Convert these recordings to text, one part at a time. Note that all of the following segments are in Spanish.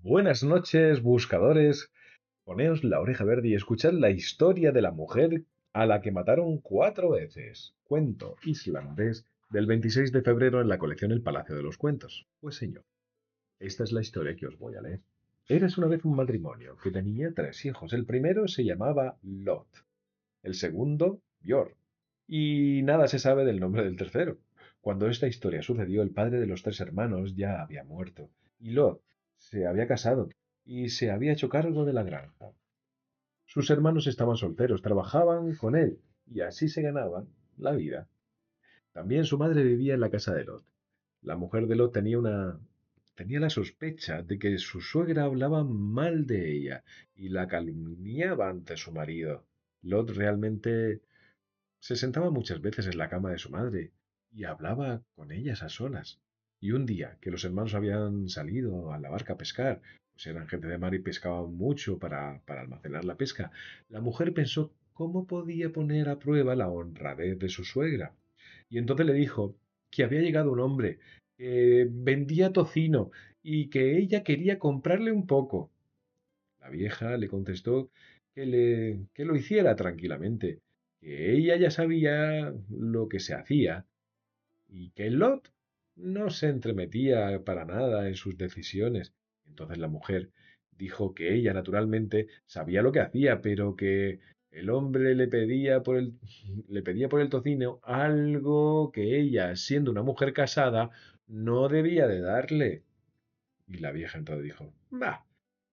Buenas noches, buscadores. Poneos la oreja verde y escuchad la historia de la mujer a la que mataron 4 veces. Cuento islandés del 26 de febrero en la colección El Palacio de los Cuentos. Pues señor, esta es la historia que os voy a leer. Eras una vez un matrimonio que tenía 3 hijos. El primero se llamaba Lot, el segundo Björn, y nada se sabe del nombre del tercero. Cuando esta historia sucedió, el padre de los 3 hermanos ya había muerto, y Lot se había casado y se había hecho cargo de la granja. Sus hermanos estaban solteros, trabajaban con él, y así se ganaban la vida. También su madre vivía en la casa de Lot. La mujer de Lot tenía la sospecha de que su suegra hablaba mal de ella y la calumniaba ante su marido. Lot realmente se sentaba muchas veces en la cama de su madre y hablaba con ellas a solas. Y un día que los hermanos habían salido a la barca a pescar, pues eran gente de mar y pescaban mucho para almacenar la pesca, la mujer pensó cómo podía poner a prueba la honradez de su suegra. Y entonces le dijo que había llegado un hombre que vendía tocino y que ella quería comprarle un poco. La vieja le contestó que lo hiciera tranquilamente, que ella ya sabía lo que se hacía y que Lot no se entremetía para nada en sus decisiones. Entonces la mujer dijo que ella naturalmente sabía lo que hacía, pero que el hombre le pedía por el tocino algo que ella, siendo una mujer casada, no debía de darle. Y la vieja entonces dijo, bah,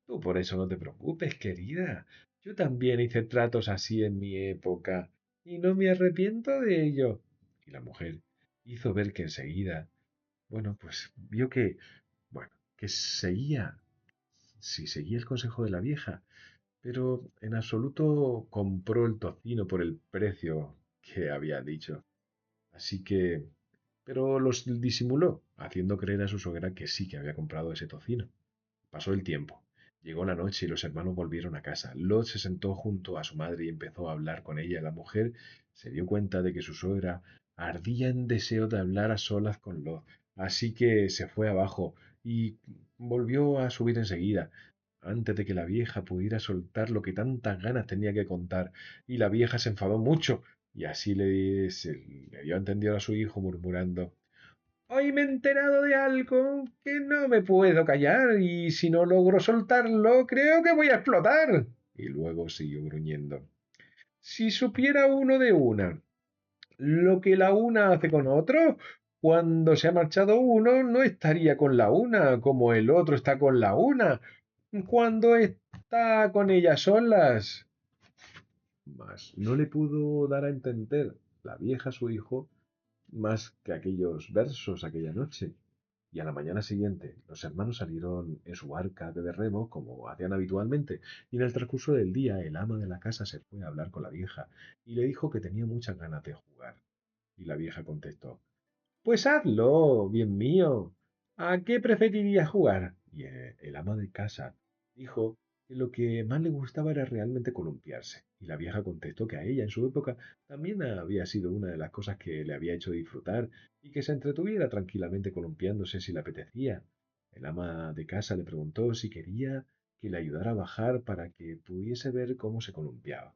tú por eso no te preocupes, querida. Yo también hice tratos así en mi época y no me arrepiento de ello. Y la mujer hizo ver que enseguida, bueno, pues vio que, bueno, que seguía el consejo de la vieja, pero en absoluto compró el tocino por el precio que había dicho. Así que, pero los disimuló, haciendo creer a su suegra que sí que había comprado ese tocino. Pasó el tiempo. Llegó la noche y los hermanos volvieron a casa. Lot se sentó junto a su madre y empezó a hablar con ella. La mujer se dio cuenta de que su suegra ardía en deseo de hablar a solas con Lot, así que se fue abajo y volvió a subir enseguida, antes de que la vieja pudiera soltar lo que tantas ganas tenía que contar. Y la vieja se enfadó mucho y así le dio a entender a su hijo murmurando: Hoy me he enterado de algo que no me puedo callar y si no logro soltarlo, creo que voy a explotar. Y luego siguió gruñendo. Si supiera uno de una lo que la una hace con otro, cuando se ha marchado uno, no estaría con la una como el otro está con la una, cuando está con ellas solas. Mas no le pudo dar a entender la vieja a su hijo más que aquellos versos aquella noche. Y a la mañana siguiente, los hermanos salieron en su barca de remo, como hacían habitualmente, y en el transcurso del día el ama de la casa se fue a hablar con la vieja y le dijo que tenía muchas ganas de jugar. Y la vieja contestó: Pues hazlo, bien mío. ¿A qué preferirías jugar? Y el ama de casa dijo que lo que más le gustaba era realmente columpiarse. Y la vieja contestó que a ella en su época también había sido una de las cosas que le había hecho disfrutar y que se entretuviera tranquilamente columpiándose si le apetecía. El ama de casa le preguntó si quería que le ayudara a bajar para que pudiese ver cómo se columpiaba,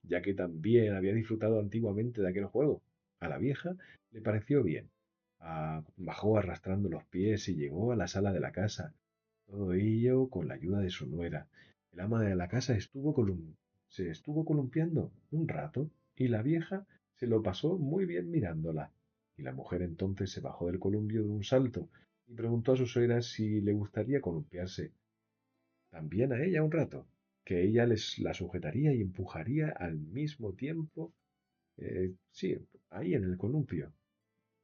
ya que también había disfrutado antiguamente de aquel juego. A la vieja le pareció bien. Bajó arrastrando los pies y llegó a la sala de la casa. Todo ello con la ayuda de su nuera. El ama de la casa se estuvo columpiando un rato y la vieja se lo pasó muy bien mirándola. Y la mujer entonces se bajó del columpio de un salto y preguntó a su suegra si le gustaría columpiarse también a ella un rato, que ella la sujetaría y empujaría al mismo tiempo, sí, ahí en el columpio.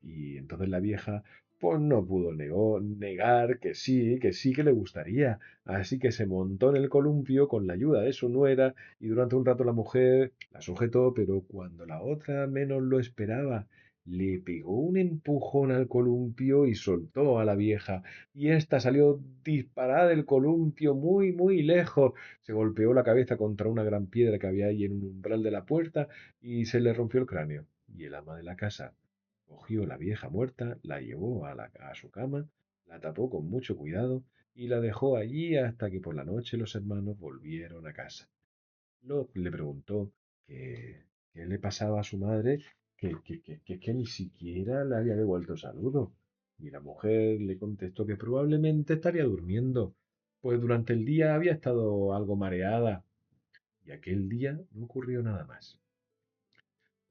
Y entonces la vieja, pues no pudo negar que sí que le gustaría. Así que se montó en el columpio con la ayuda de su nuera y durante un rato la mujer la sujetó, pero cuando la otra menos lo esperaba, le pegó un empujón al columpio y soltó a la vieja. Y ésta salió disparada del columpio muy lejos. Se golpeó la cabeza contra una gran piedra que había ahí en un umbral de la puerta y se le rompió el cráneo. Y el ama de la casa cogió la vieja muerta, la llevó a su cama, la tapó con mucho cuidado y la dejó allí hasta que por la noche los hermanos volvieron a casa. Lot le preguntó que, qué le pasaba a su madre, que ni siquiera le había devuelto el saludo. Y la mujer le contestó que probablemente estaría durmiendo, pues durante el día había estado algo mareada, y aquel día no ocurrió nada más.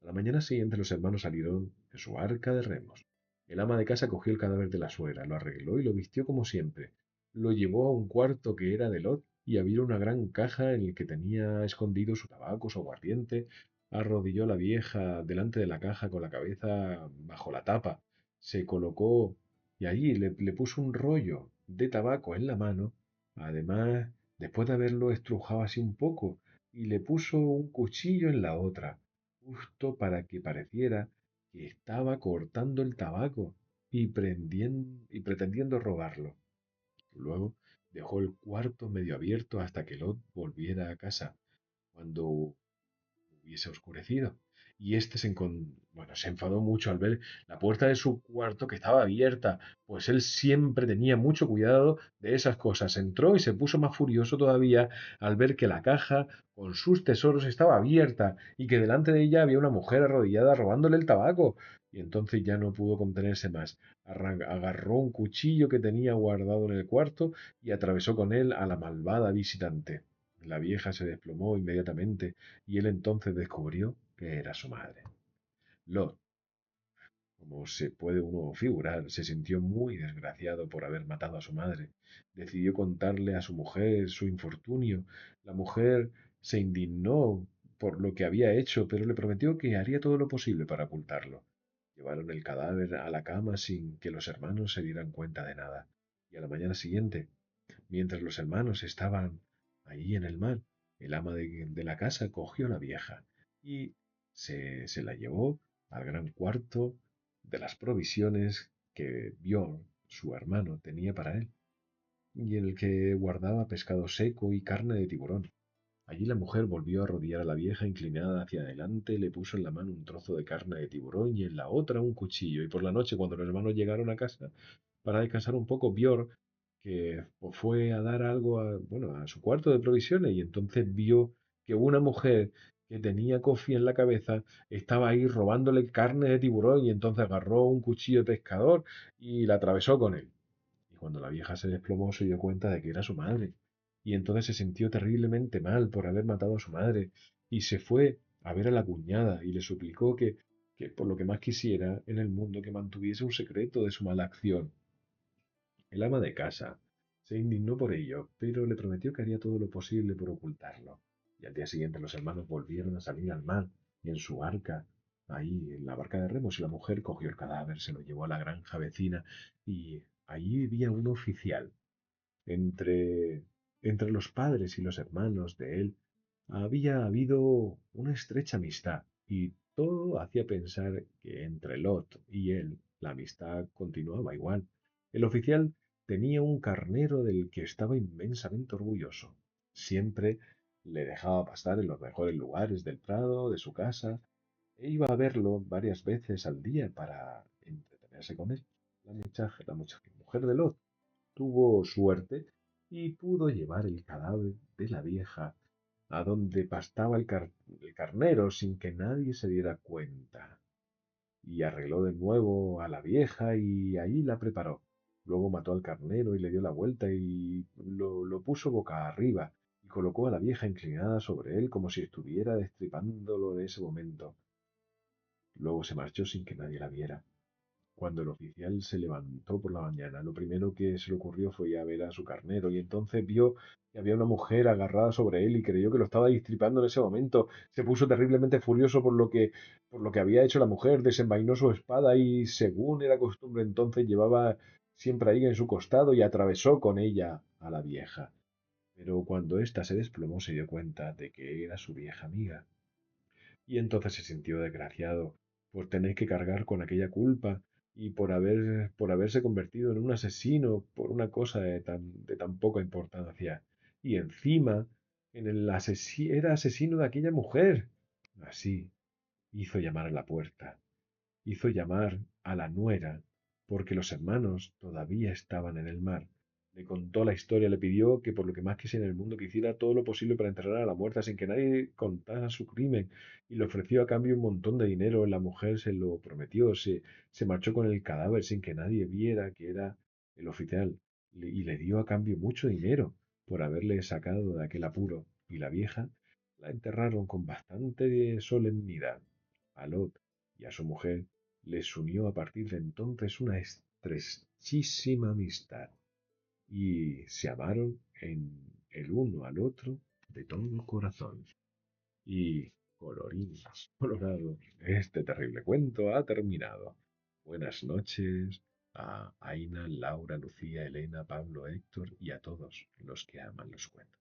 A la mañana siguiente los hermanos salieron en su arca de remos. El ama de casa cogió el cadáver de la suegra, lo arregló y lo vistió como siempre. Lo llevó a un cuarto que era de Lot y abrió una gran caja en el que tenía escondido su tabaco, su aguardiente. Arrodilló a la vieja delante de la caja con la cabeza bajo la tapa. Se colocó y allí le puso un rollo de tabaco en la mano. Además, después de haberlo estrujado así un poco, y le puso un cuchillo en la otra justo para que pareciera que estaba cortando el tabaco y pretendiendo robarlo. Luego dejó el cuarto medio abierto hasta que Lot volviera a casa, cuando hubiese oscurecido. Y este se enfadó mucho al ver la puerta de su cuarto que estaba abierta, pues él siempre tenía mucho cuidado de esas cosas. Entró y se puso más furioso todavía al ver que la caja con sus tesoros estaba abierta y que delante de ella había una mujer arrodillada robándole el tabaco. Y entonces ya no pudo contenerse más. Agarró un cuchillo que tenía guardado en el cuarto y atravesó con él a la malvada visitante. La vieja se desplomó inmediatamente y él entonces descubrió que era su madre. Lot, como se puede uno figurar, se sintió muy desgraciado por haber matado a su madre. Decidió contarle a su mujer su infortunio. La mujer se indignó por lo que había hecho, pero le prometió que haría todo lo posible para ocultarlo. Llevaron el cadáver a la cama sin que los hermanos se dieran cuenta de nada. Y a la mañana siguiente, mientras los hermanos estaban allí en el mar, el ama de la casa cogió a la vieja y se la llevó al gran cuarto de las provisiones que Björn, su hermano, tenía para él, y en el que guardaba pescado seco y carne de tiburón. Allí la mujer volvió a arrodillar a la vieja inclinada hacia adelante, le puso en la mano un trozo de carne de tiburón y en la otra un cuchillo. Y por la noche, cuando los hermanos llegaron a casa para descansar un poco, Björn, que pues, fue a dar algo bueno, a su cuarto de provisiones y entonces vio que una mujer que tenía coffee en la cabeza estaba ahí robándole carne de tiburón y entonces agarró un cuchillo de pescador y la atravesó con él. Y cuando la vieja se desplomó se dio cuenta de que era su madre. Y entonces se sintió terriblemente mal por haber matado a su madre. Y se fue a ver a la cuñada y le suplicó que por lo que más quisiera en el mundo que mantuviese un secreto de su mala acción. El ama de casa se indignó por ello, pero le prometió que haría todo lo posible por ocultarlo. Y al día siguiente los hermanos volvieron a salir al mar y en su barca, ahí en la barca de remos, y la mujer cogió el cadáver, se lo llevó a la granja vecina y allí vivía un oficial. Entre, entre los padres y los hermanos de él había habido una estrecha amistad y todo hacía pensar que entre Lot y él la amistad continuaba igual. El oficial tenía un carnero del que estaba inmensamente orgulloso. Siempre le dejaba pastar en los mejores lugares del prado, de su casa, e iba a verlo varias veces al día para entretenerse con él. La mujer de Lot tuvo suerte y pudo llevar el cadáver de la vieja a donde pastaba el carnero sin que nadie se diera cuenta. Y arregló de nuevo a la vieja y ahí la preparó. Luego mató al carnero y le dio la vuelta y lo puso boca arriba y colocó a la vieja inclinada sobre él como si estuviera destripándolo en ese momento. Luego se marchó sin que nadie la viera. Cuando el oficial se levantó por la mañana, lo primero que se le ocurrió fue ir a ver a su carnero y entonces vio que había una mujer agarrada sobre él y creyó que lo estaba destripando en ese momento. Se puso terriblemente furioso por lo que había hecho la mujer, desenvainó su espada y, según era costumbre entonces, llevaba siempre ahí en su costado y atravesó con ella a la vieja. Pero cuando ésta se desplomó se dio cuenta de que era su vieja amiga. Y entonces se sintió desgraciado por tener que cargar con aquella culpa y por haberse convertido en un asesino por una cosa de tan poca importancia. Y encima, era asesino de aquella mujer. Así, hizo llamar a la puerta, hizo llamar a la nuera, porque los hermanos todavía estaban en el mar. Le contó la historia, le pidió que por lo que más quisiera en el mundo que hiciera todo lo posible para enterrar a la muerta sin que nadie contara su crimen y le ofreció a cambio un montón de dinero. La mujer se lo prometió, se marchó con el cadáver sin que nadie viera que era el oficial y le dio a cambio mucho dinero por haberle sacado de aquel apuro. Y la vieja la enterraron con bastante solemnidad. A Lot y a su mujer les unió a partir de entonces una estrechísima amistad y se amaron en el uno al otro de todo corazón. Y colorín colorado, este terrible cuento ha terminado. Buenas noches a Aina, Laura, Lucía, Elena, Pablo, Héctor y a todos los que aman los cuentos.